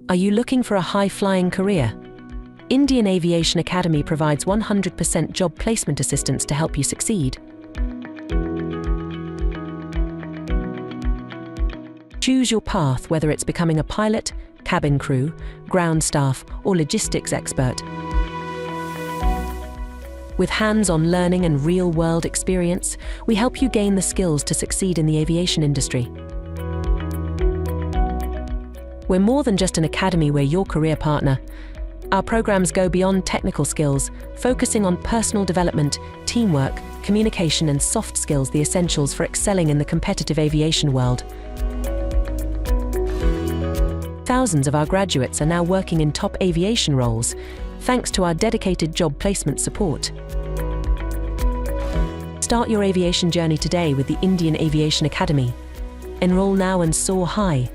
Are you looking for a high-flying career? Indian Aviation Academy provides 100% job placement assistance to help you succeed. Choose your path, whether it's becoming a pilot, cabin crew, ground staff, or logistics expert. With hands-on learning and real-world experience, we help you gain the skills to succeed in the aviation industry. We're more than just an academy, we're your career partner. Our programs go beyond technical skills, focusing on personal development, teamwork, communication, and soft skills, the essentials for excelling in the competitive aviation world. Thousands of our graduates are now working in top aviation roles, thanks to our dedicated job placement support. Start your aviation journey today with the Indian Aviation Academy. Enroll now and soar high.